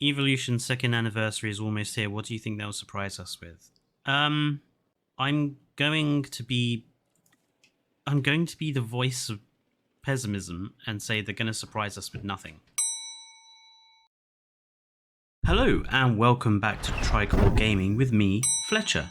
Evolution's second anniversary is almost here. What do you think they'll surprise us with? I'm going to be the voice of pessimism and say they're going to surprise us with nothing. Hello and welcome back to Tricolor Gaming with me, Fletcher.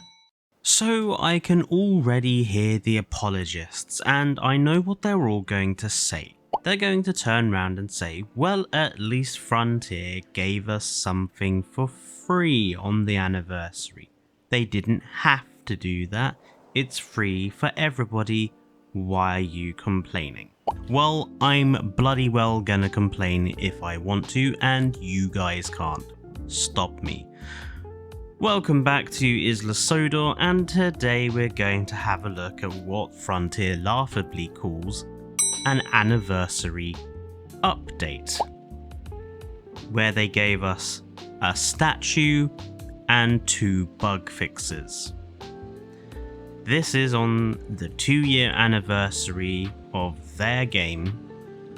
So I can already hear the apologists and I know what they're all going to say. They're going to turn around and say, well, at least Frontier gave us something for free on the anniversary. They didn't have to do that. It's free for everybody. Why are you complaining? Well, I'm bloody well gonna complain if I want to, and you guys can't stop me. Welcome back to Isla Sodor, and today we're going to have a look at what Frontier laughably calls an anniversary update, where they gave us a statue and 2 bug fixes. This is on the 2-year anniversary of their game,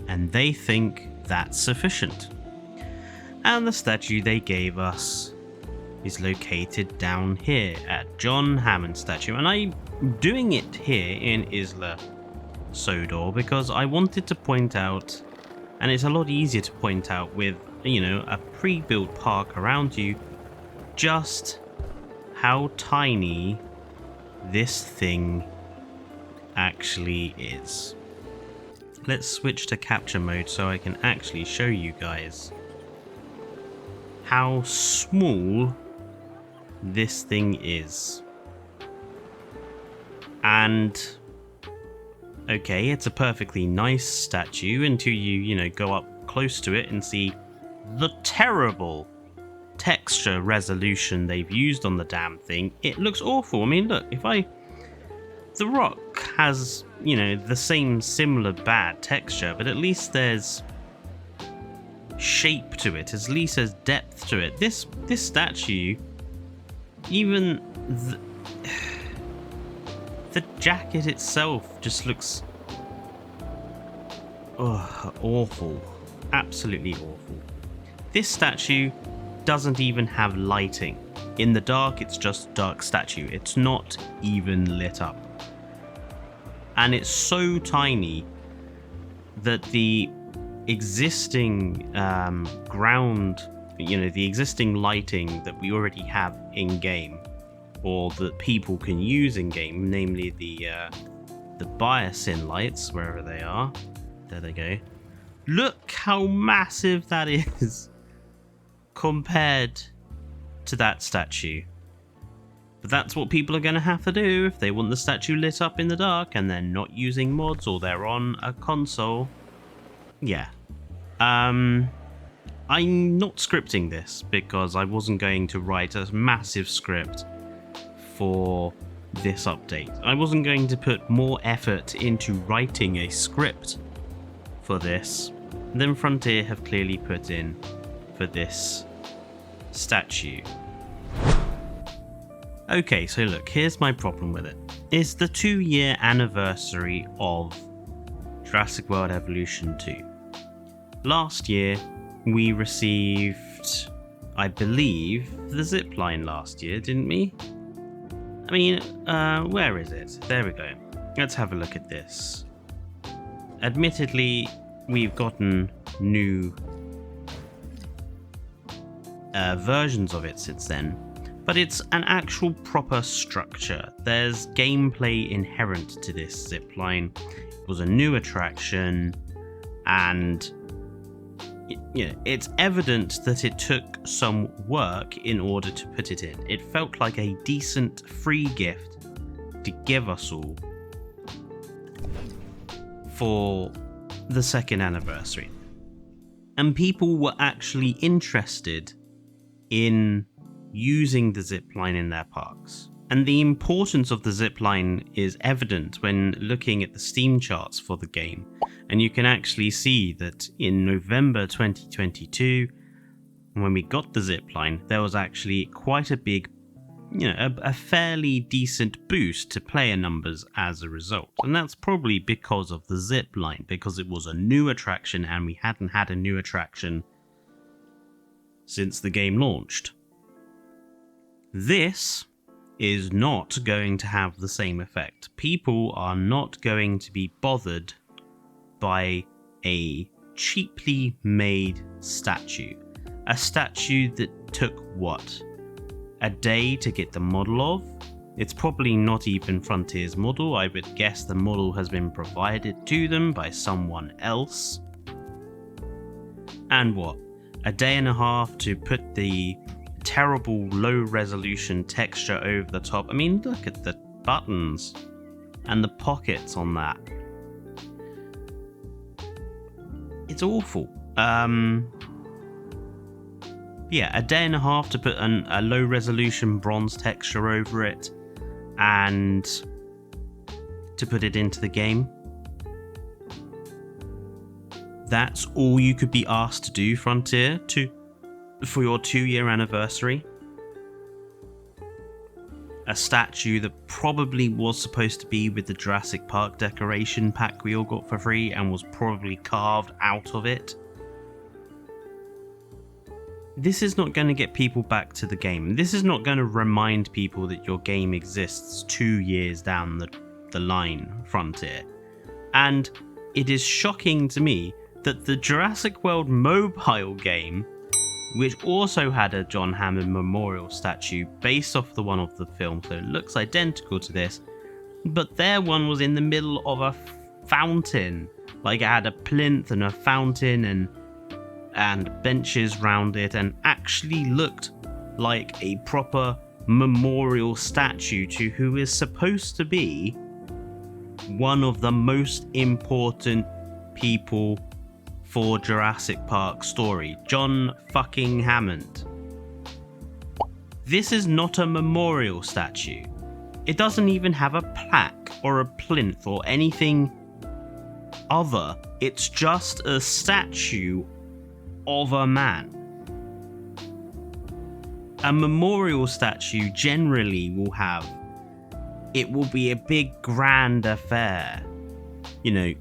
and they think that's sufficient. And the statue they gave us is located down here at John Hammond statue, and I'm doing it here in Isla Sodor because I wanted to point out, and it's a lot easier to point out with, you know, a pre-built park around you, just how tiny this thing actually is. Let's switch to capture mode so I can actually show you guys how small this thing is. And okay, it's a perfectly nice statue until you go up close to it and see the terrible texture resolution they've used on the damn thing. It looks awful. I mean, look, the rock has, the same similar bad texture, but at least there's shape to it, at least there's depth to it. This statue, even the jacket itself just looks awful. Absolutely awful. This statue doesn't even have lighting. In the dark, it's just dark statue. It's not even lit up. And it's so tiny that the existing ground, the existing lighting that we already have in-game, or that people can use in-game, namely the biosyn lights, wherever they are. There they go. Look how massive that is compared to that statue. But that's what people are going to have to do if they want the statue lit up in the dark and they're not using mods or they're on a console. Yeah. I'm not scripting this because I wasn't going to write a massive script for this update. I wasn't going to put more effort into writing a script for this than Frontier have clearly put in for this statue. Okay, so look, here's my problem with it. It's the 2-year anniversary of Jurassic World Evolution 2. Last year, we received, I believe, the zipline last year, didn't we? I mean, where is it? There we go. Let's have a look at this. Admittedly, we've gotten new versions of it since then, but it's an actual proper structure. There's gameplay inherent to this zipline. It was a new attraction, and it's evident that it took some work in order to put it in. It felt like a decent free gift to give us all for the second anniversary. And people were actually interested in using the zipline in their parks. And the importance of the zipline is evident when looking at the Steam charts for the game. And you can actually see that in November 2022, when we got the zipline, there was actually quite a big, a fairly decent boost to player numbers as a result. And that's probably because of the zipline, because it was a new attraction and we hadn't had a new attraction since the game launched. This is not going to have the same effect. People are not going to be bothered by a cheaply made statue. A statue that took what? A day to get the model of? It's probably not even Frontier's model. I would guess the model has been provided to them by someone else. And what? A day and a half to put the terrible low resolution texture over the top. I mean, look at the buttons and the pockets on that. It's awful. Yeah, a day and a half to put a low resolution bronze texture over it and to put it into the game. That's all you could be asked to do, Frontier, for your 2-year anniversary. A statue that probably was supposed to be with the Jurassic Park decoration pack we all got for free and was probably carved out of it. This is not going to get people back to the game. This is not going to remind people that your game exists 2 years down the line, Frontier. And it is shocking to me that the Jurassic World mobile game, which also had a John Hammond memorial statue based off the one of the film, so it looks identical to this, but their one was in the middle of a fountain. Like, it had a plinth and a fountain and benches round it, and actually looked like a proper memorial statue to who is supposed to be one of the most important people for Jurassic Park story, John fucking Hammond. This is not a memorial statue. It doesn't even have a plaque or a plinth or anything other. It's just a statue of a man. A memorial statue generally will be a big grand affair. You know,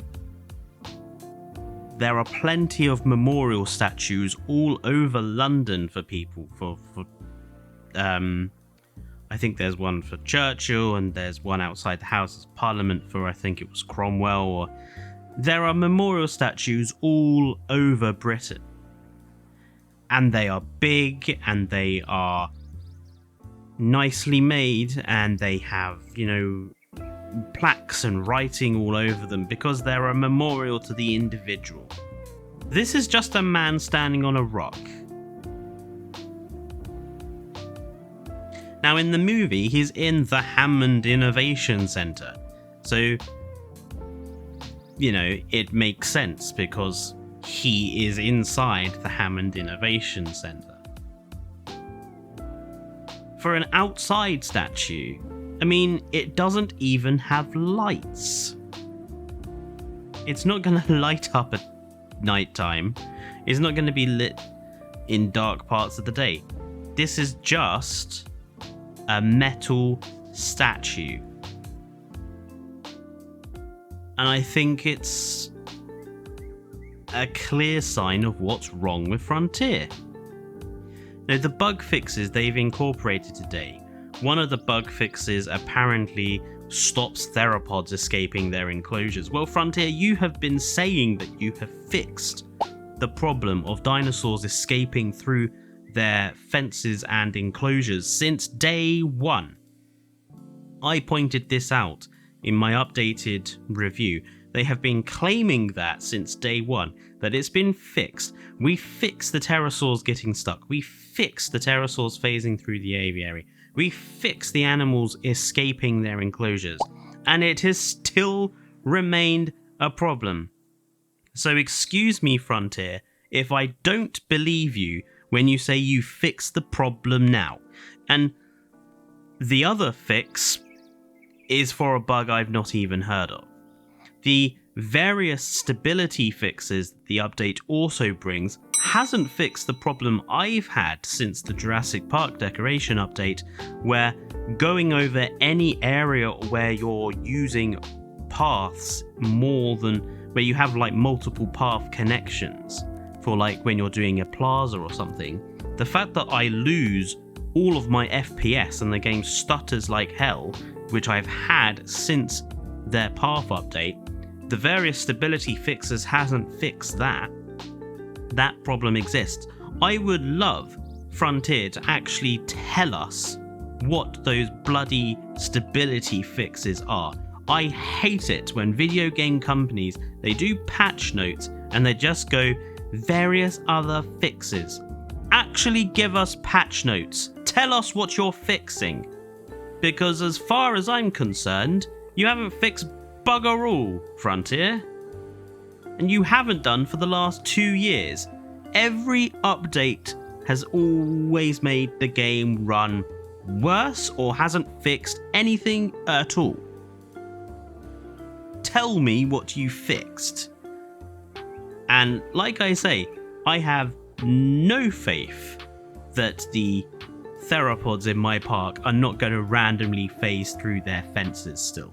there are plenty of memorial statues all over London for people. I think there's one for Churchill, and there's one outside the Houses of Parliament for, I think it was Cromwell. There are memorial statues all over Britain. And they are big, and they are nicely made, and they have, you know, plaques and writing all over them because they're a memorial to the individual. This is just a man standing on a rock. Now, in the movie, he's in the Hammond Innovation Center. So, you know, it makes sense because he is inside the Hammond Innovation Center. For an outside statue, I mean, it doesn't even have lights. It's not going to light up at nighttime. It's not going to be lit in dark parts of the day. This is just a metal statue. And I think it's a clear sign of what's wrong with Frontier. Now, the bug fixes they've incorporated today. One of the bug fixes apparently stops theropods escaping their enclosures. Well, Frontier, you have been saying that you have fixed the problem of dinosaurs escaping through their fences and enclosures since day one. I pointed this out in my updated review. They have been claiming that since day one, that it's been fixed. We fixed the pterosaurs getting stuck. We fixed the pterosaurs phasing through the aviary. We fixed the animals escaping their enclosures. And it has still remained a problem. So excuse me, Frontier, if I don't believe you when you say you fixed the problem now. And the other fix is for a bug I've not even heard of. The various stability fixes that the update also brings hasn't fixed the problem I've had since the Jurassic Park decoration update, where going over any area where you're using paths more than where you have like multiple path connections for like when you're doing a plaza or something, The fact that I lose all of my FPS and the game stutters like hell, which I've had since their path update, the various stability fixes hasn't fixed that. That problem exists. I would love Frontier to actually tell us what those bloody stability fixes are. I hate it when video game companies, they do patch notes and they just go various other fixes. Actually give us patch notes. Tell us what you're fixing. Because as far as I'm concerned, you haven't fixed bugger all, Frontier. And you haven't done for the last 2 years. Every update has always made the game run worse or hasn't fixed anything at all. Tell me what you fixed. And like I say, I have no faith that the theropods in my park are not going to randomly phase through their fences still.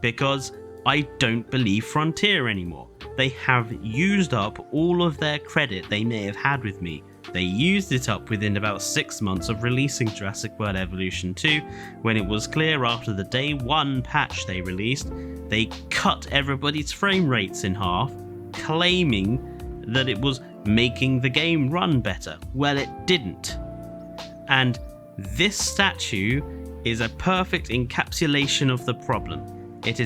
Because I don't believe Frontier anymore. They have used up all of their credit they may have had with me. They used it up within about 6 months of releasing Jurassic World Evolution 2, when it was clear after the day 1 patch they released, they cut everybody's frame rates in half, claiming that it was making the game run better. Well, it didn't. And this statue is a perfect encapsulation of the problem. It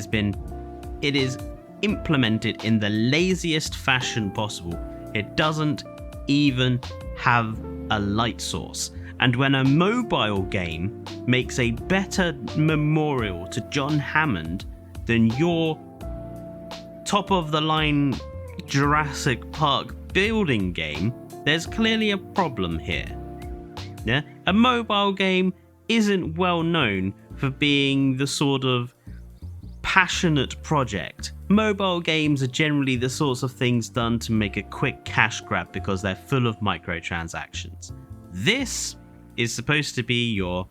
is implemented in the laziest fashion possible. It doesn't even have a light source. And when a mobile game makes a better memorial to John Hammond than your top of the line Jurassic Park building game, there's clearly a problem here. Yeah? A mobile game isn't well known for being the sort of passionate project. Mobile games are generally the sorts of things done to make a quick cash grab because they're full of microtransactions. This is supposed to be your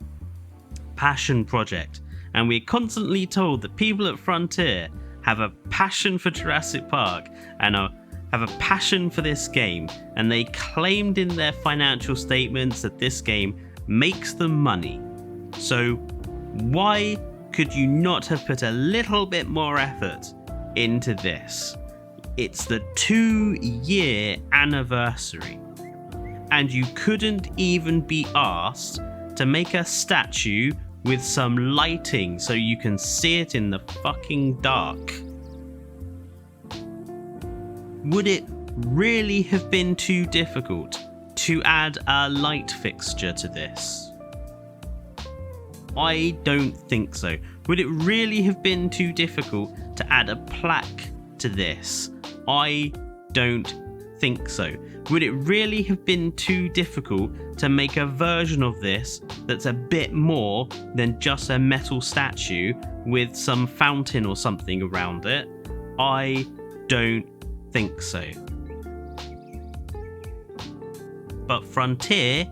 passion project, and we're constantly told that people at Frontier have a passion for Jurassic Park and have a passion for this game, and they claimed in their financial statements that this game makes them money. So why could you not have put a little bit more effort into this? It's the 2-year anniversary, and you couldn't even be asked to make a statue with some lighting so you can see it in the fucking dark. Would it really have been too difficult to add a light fixture to this? I don't think so. Would it really have been too difficult to add a plaque to this? I don't think so. Would it really have been too difficult to make a version of this that's a bit more than just a metal statue with some fountain or something around it? I don't think so. But Frontier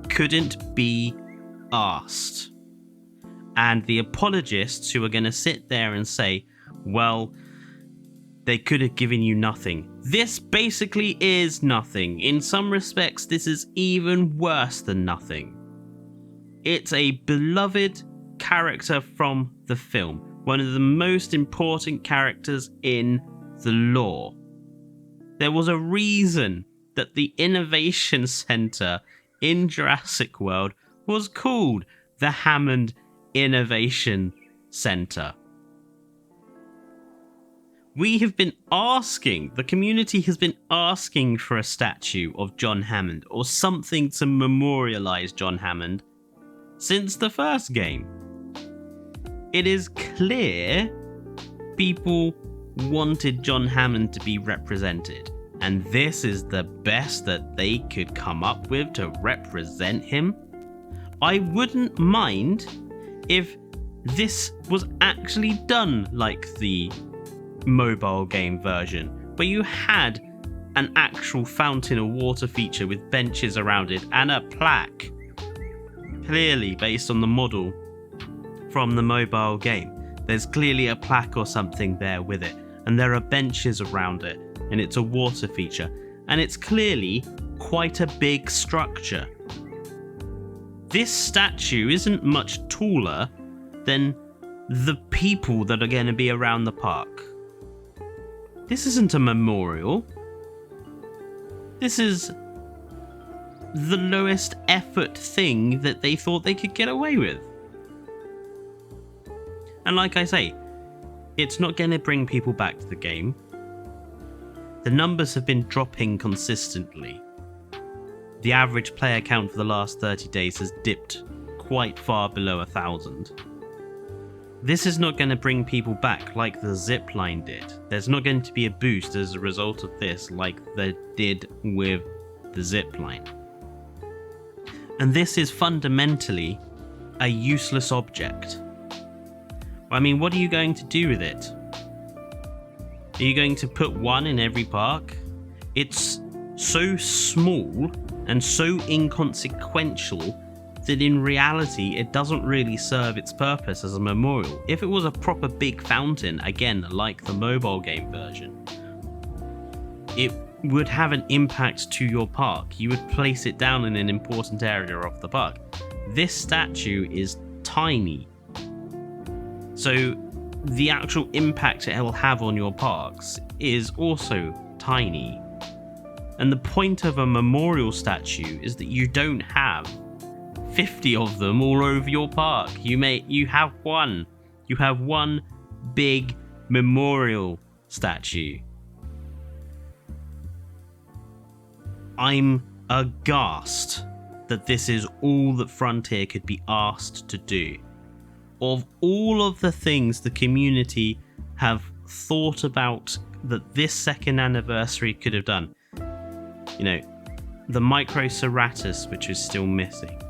couldn't be asked. And the apologists who are going to sit there and say, well, they could have given you nothing. This basically is nothing. In some respects, this is even worse than nothing. It's a beloved character from the film, one of the most important characters in the lore. There was a reason that the Innovation Center in Jurassic World was called the Hammond Innovation Center. We have been asking, the community has been asking for a statue of John Hammond or something to memorialize John Hammond since the first game. It is clear people wanted John Hammond to be represented, and this is the best that they could come up with to represent him. I wouldn't mind if this was actually done like the mobile game version, where you had an actual fountain or water feature with benches around it and a plaque, clearly based on the model from the mobile game. There's clearly a plaque or something there with it, and there are benches around it, and it's a water feature, and it's clearly quite a big structure. This statue isn't much taller than the people that are going to be around the park. This isn't a memorial. This is the lowest effort thing that they thought they could get away with. And like I say, it's not going to bring people back to the game. The numbers have been dropping consistently. The average player count for the last 30 days has dipped quite far below 1,000. This is not going to bring people back like the zipline did. There's not going to be a boost as a result of this like they did with the zipline. And this is fundamentally a useless object. I mean, what are you going to do with it? Are you going to put one in every park? It's so small and so inconsequential that in reality it doesn't really serve its purpose as a memorial. If it was a proper big fountain, again like the mobile game version, it would have an impact to your park. You would place it down in an important area of the park. This statue is tiny, so the actual impact it will have on your parks is also tiny. And the point of a memorial statue is that you don't have 50 of them all over your park. You have one. You have one big memorial statue. I'm aghast that this is all that Frontier could be asked to do. Of all of the things the community have thought about that this second anniversary could have done, you know, the Microceratus, which is still missing,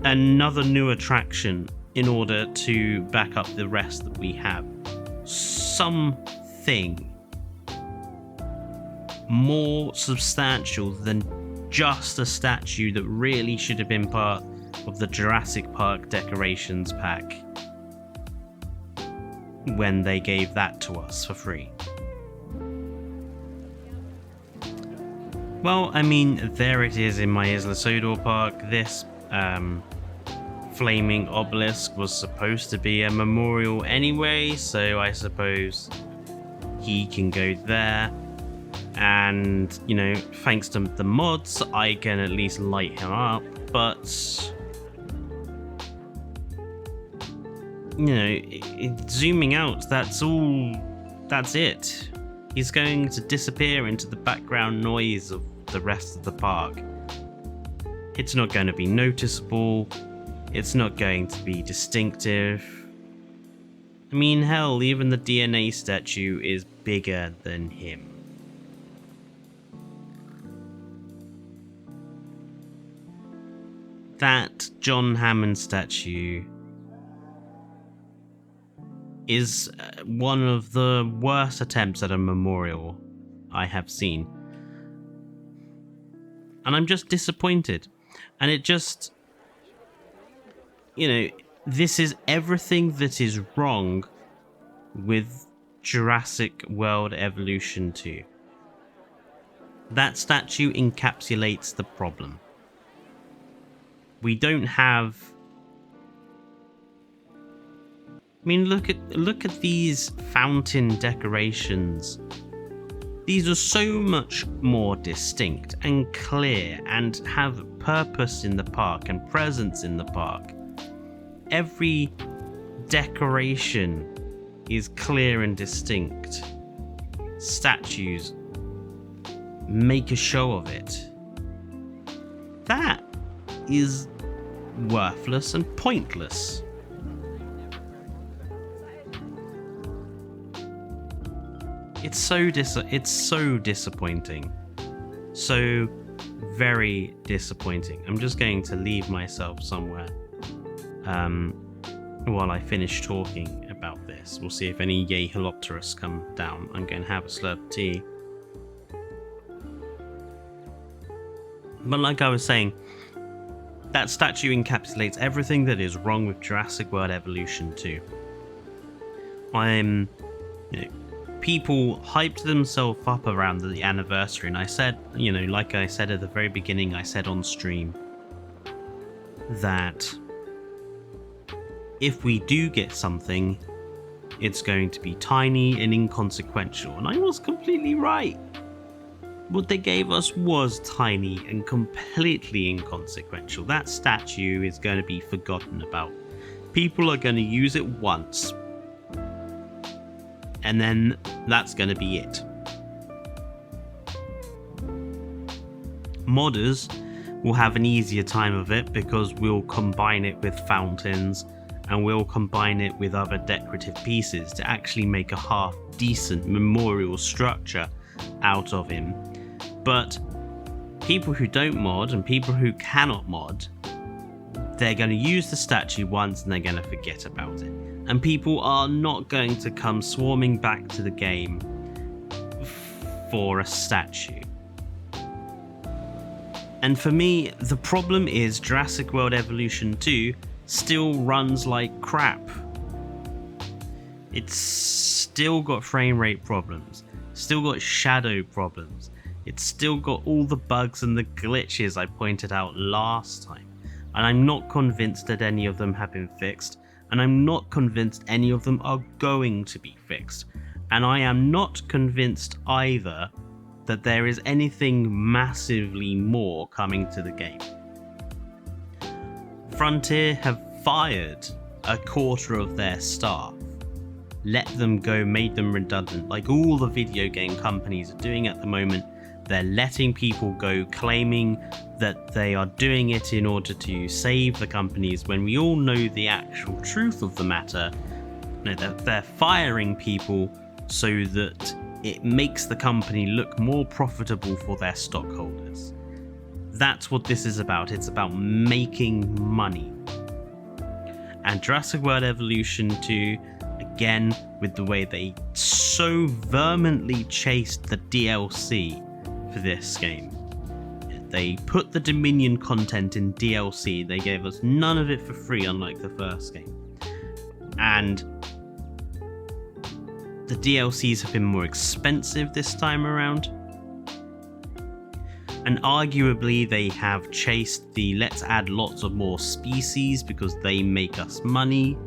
another new attraction in order to back up the rest that we have, something more substantial than just a statue that really should have been part of the Jurassic Park decorations pack when they gave that to us for free. Well, I mean, there it is in my Isla Sodor Park. This flaming obelisk was supposed to be a memorial anyway, so I suppose he can go there. And, you know, thanks to the mods, I can at least light him up, but, you know, zooming out, that's it. He's going to disappear into the background noise of the rest of the park. It's not going to be noticeable. It's not going to be distinctive. I mean, hell, even the DNA statue is bigger than him. That John Hammond statue is one of the worst attempts at a memorial I have seen. And I'm just disappointed. And it just, you know, this is everything that is wrong with Jurassic World Evolution 2. That statue encapsulates the problem. We don't have... I mean, look at these fountain decorations. These are so much more distinct and clear and have purpose in the park and presence in the park. Every decoration is clear and distinct. Statues make a show of it. That is worthless and pointless. It's so disappointing. So very disappointing. I'm just going to leave myself somewhere while I finish talking about this. We'll see if any Yeholopterus come down. I'm going to have a slurp of tea. But like I was saying, that statue encapsulates everything that is wrong with Jurassic World Evolution 2. People hyped themselves up around the anniversary, and I said, like I said at the very beginning, I said on stream, that if we do get something, it's going to be tiny and inconsequential, and I was completely right. What they gave us was tiny and completely inconsequential. That statue is going to be forgotten about. People are going to use it once, and then that's going to be it. Modders will have an easier time of it because we'll combine it with fountains and we'll combine it with other decorative pieces to actually make a half decent memorial structure out of him. But people who don't mod and people who cannot mod, they're going to use the statue once and they're going to forget about it. And people are not going to come swarming back to the game for a statue. And for me, the problem is Jurassic World Evolution 2 still runs like crap. It's still got frame rate problems, still got shadow problems, it's still got all the bugs and the glitches I pointed out last time. And I'm not convinced that any of them have been fixed, and I'm not convinced any of them are going to be fixed. And I am not convinced either that there is anything massively more coming to the game. Frontier have fired a quarter of their staff, let them go, made them redundant, like all the video game companies are doing at the moment. They're letting people go, claiming that they are doing it in order to save the companies, when we all know the actual truth of the matter. No, they're firing people so that it makes the company look more profitable for their stockholders. That's what this is about. It's about making money. And Jurassic World Evolution 2, again, with the way they so vehemently chased the DLC for this game. They put the Dominion content in DLC. They gave us none of it for free, unlike the first game. And the DLCs have been more expensive this time around. And arguably they have chased the let's add lots of more species because they make us money.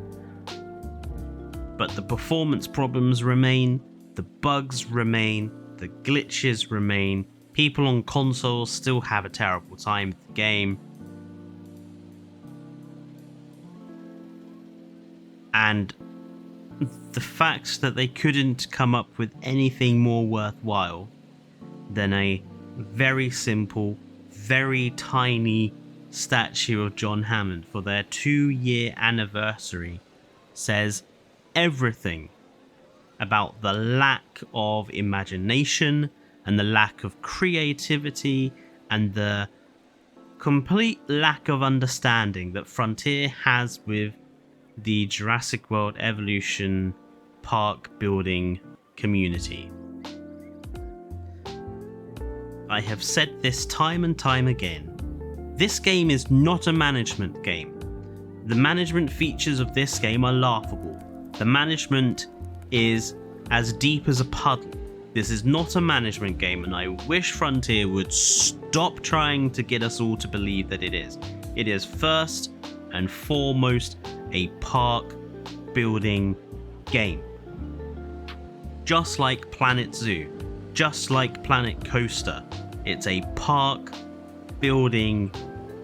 But the performance problems remain, the bugs remain, the glitches remain. People on consoles still have a terrible time with the game. And the fact that they couldn't come up with anything more worthwhile than a very simple, very tiny statue of John Hammond for their 2-year anniversary says everything about the lack of imagination and the lack of creativity and the complete lack of understanding that Frontier has with the Jurassic World Evolution park building community. I have said this time and time again. This game is not a management game. The management features of this game are laughable. The management is as deep as a puddle. This is not a management game, and I wish Frontier would stop trying to get us all to believe that it is. It is first and foremost a park building game. Just like Planet Zoo, just like Planet Coaster, it's a park building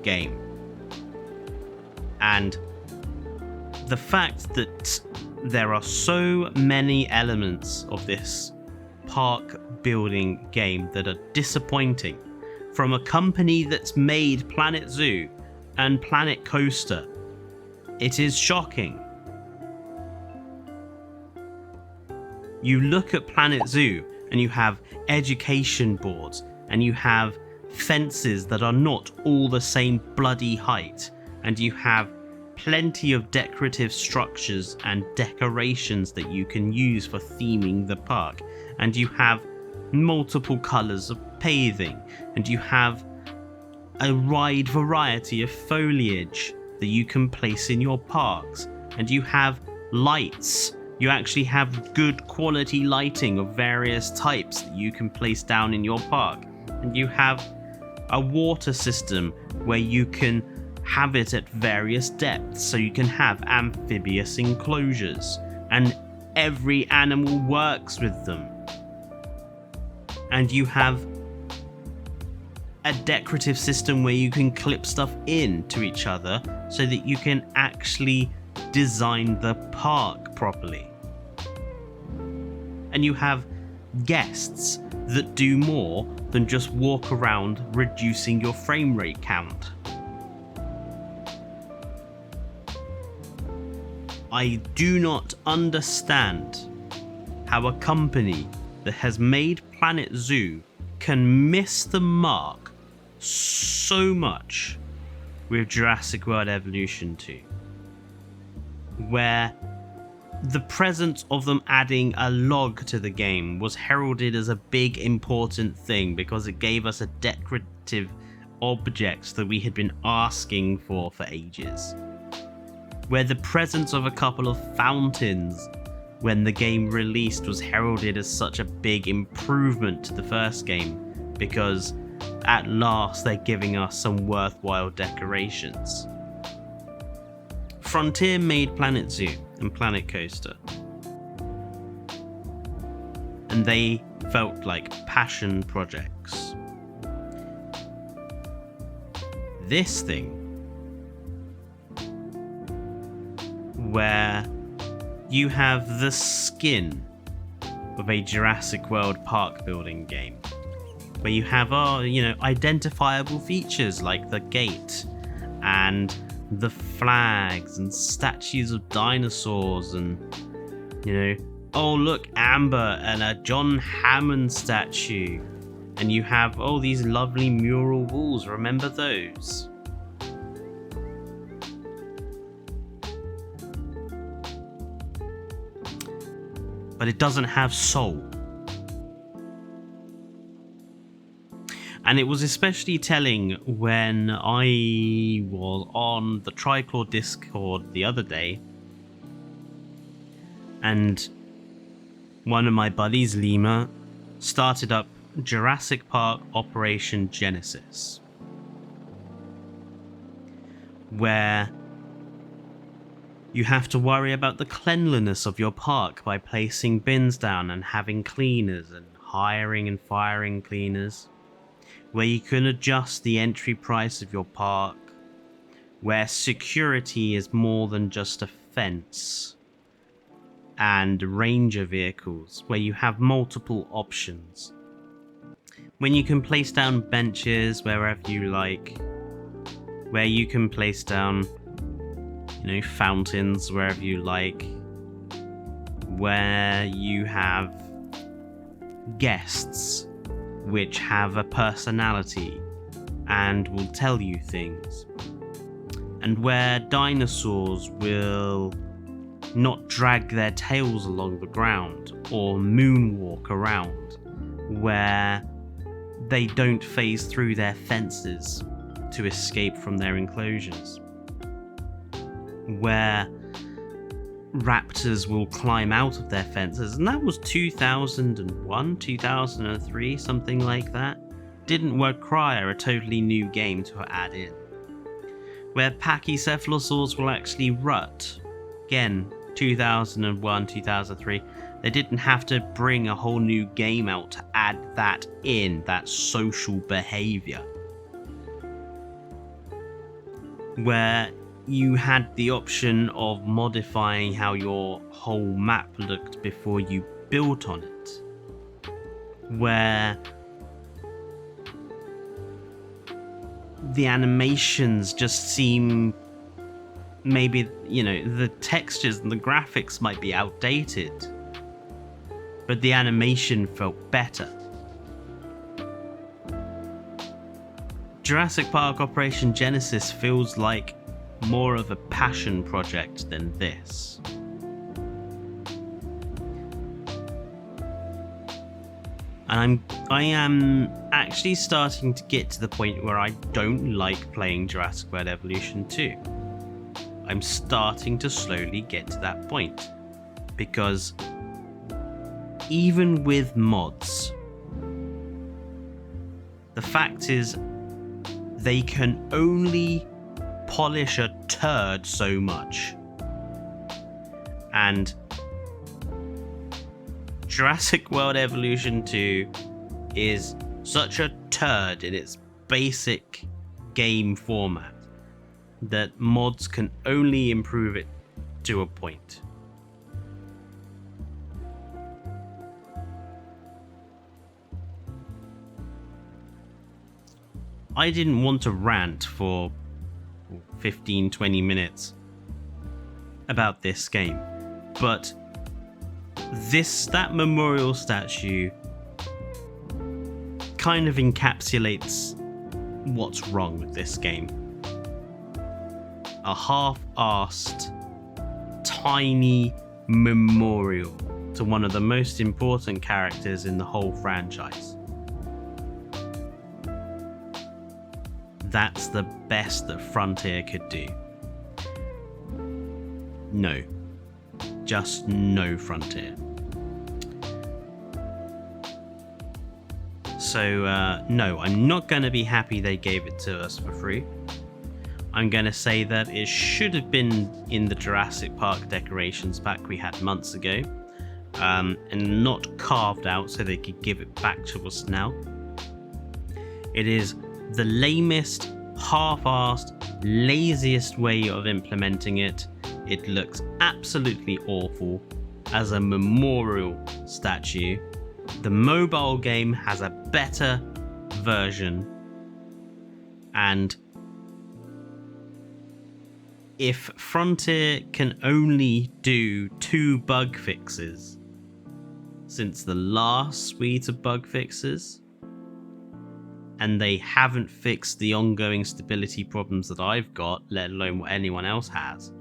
game. And the fact that there are so many elements of this park building game that are disappointing from a company that's made Planet Zoo and Planet Coaster, it is shocking. You look at Planet Zoo and you have education boards and you have fences that are not all the same bloody height, and you have plenty of decorative structures and decorations that you can use for theming the park, and you have multiple colours of paving, and you have a wide variety of foliage that you can place in your parks, and you have lights. You actually have good quality lighting of various types that you can place down in your park, and you have a water system where you can have it at various depths so you can have amphibious enclosures, and every animal works with them. And you have a decorative system where you can clip stuff into each other so that you can actually design the park properly. And you have guests that do more than just walk around reducing your frame rate count. I do not understand how a company that has made Planet Zoo can miss the mark so much with Jurassic World Evolution 2, where the presence of them adding a log to the game was heralded as a big important thing because it gave us a decorative object that we had been asking for ages. Where the presence of a couple of fountains when the game released was heralded as such a big improvement to the first game, because at last they're giving us some worthwhile decorations. Frontier made Planet Zoo and Planet Coaster, and they felt like passion projects. This thing, where you have the skin of a Jurassic World park building game, where you have identifiable features like the gate and the flags and statues of dinosaurs, and oh look, Amber and a John Hammond statue, and you have these lovely mural walls. Remember those? But it doesn't have soul. And it was especially telling when I was on the Triclaw Discord the other day, and one of my buddies, Lima, started up Jurassic Park Operation Genesis, where you have to worry about the cleanliness of your park by placing bins down and having cleaners and hiring and firing cleaners, where you can adjust the entry price of your park, where security is more than just a fence, and ranger vehicles, where you have multiple options, when you can place down benches wherever you like, where you can place down fountains wherever you like, where you have guests which have a personality and will tell you things, and where dinosaurs will not drag their tails along the ground or moonwalk around, where they don't phase through their fences to escape from their enclosures, where raptors will climb out of their fences. And that was 2001, 2003, something like that. Didn't require a totally new game to add in. Where pachycephalosaurs will actually rut. Again, 2001, 2003. They didn't have to bring a whole new game out to add that in, that social behavior. Where you had the option of modifying how your whole map looked before you built on it, where the animations just seem, maybe the textures and the graphics might be outdated, but the animation felt better. Jurassic Park Operation Genesis feels like more of a passion project than this. And I am actually starting to get to the point where I don't like playing Jurassic World Evolution 2. I'm starting to slowly get to that point, because even with mods, the fact is they can only polish a turd so much. And Jurassic World Evolution 2 is such a turd in its basic game format that mods can only improve it to a point. I didn't want to rant for 15-20 minutes about this game, but that memorial statue kind of encapsulates what's wrong with this game. A half-assed, tiny memorial to one of the most important characters in the whole franchise. That's the best that Frontier could do. No. Just no, Frontier. So, no, I'm not going to be happy they gave it to us for free. I'm going to say that it should have been in the Jurassic Park decorations pack we had months ago, and not carved out so they could give it back to us now. It is the lamest, half-assed, laziest way of implementing it. It looks absolutely awful as a memorial statue. The mobile game has a better version, and if Frontier can only do 2 bug fixes since the last suite of bug fixes, and they haven't fixed the ongoing stability problems that I've got, let alone what anyone else has,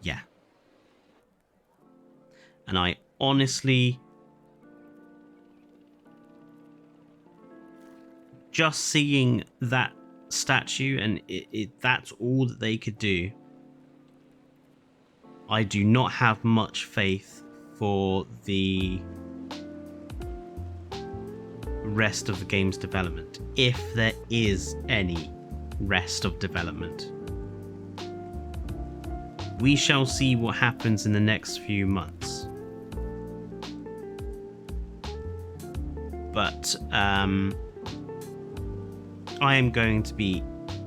yeah. And I honestly, just seeing that statue and that's all that they could do, I do not have much faith for the rest of the game's development, if there is any rest of development. We shall see what happens in the next few months. But I am going to be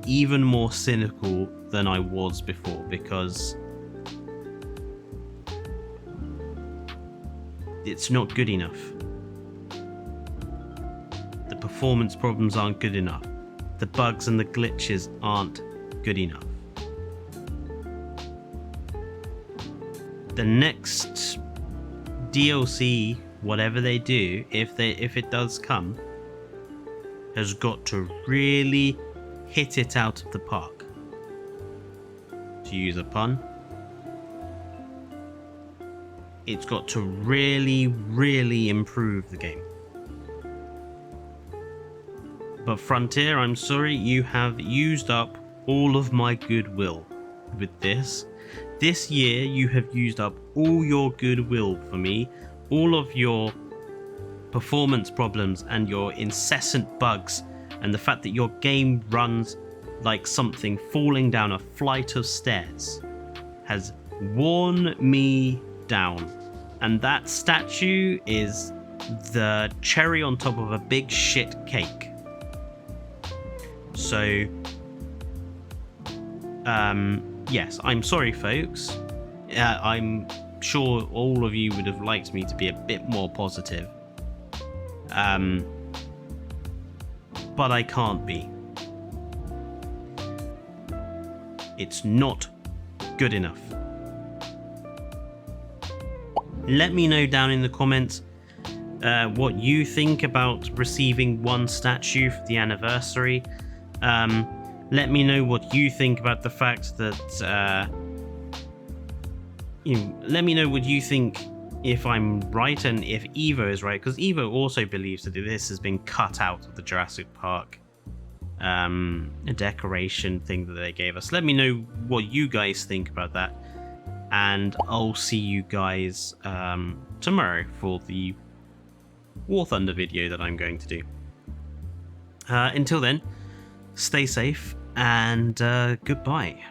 even more cynical than I was before, because it's not good enough. The performance problems aren't good enough. The bugs and the glitches aren't good enough. The next DLC, whatever they do, if it does come, has got to really hit it out of the park, to use a pun. It's got to really, really improve the game. But Frontier, I'm sorry, you have used up all of my goodwill with this. This year, you have used up all your goodwill for me, all of your performance problems and your incessant bugs, and the fact that your game runs like something falling down a flight of stairs has worn me down. And that statue is the cherry on top of a big shit cake. So, yes, I'm sorry, folks. I'm sure all of you would have liked me to be a bit more positive. But I can't be. It's not good enough. Let me know down in the comments what you think about receiving 1 statue for the anniversary. Let me know what you think about the fact that let me know what you think, if I'm right and if Evo is right, because Evo also believes that this has been cut out of the Jurassic Park decoration thing that they gave us. Let me know what you guys think about that, and I'll see you guys tomorrow for the War Thunder video that I'm going to do. Until then, stay safe and goodbye.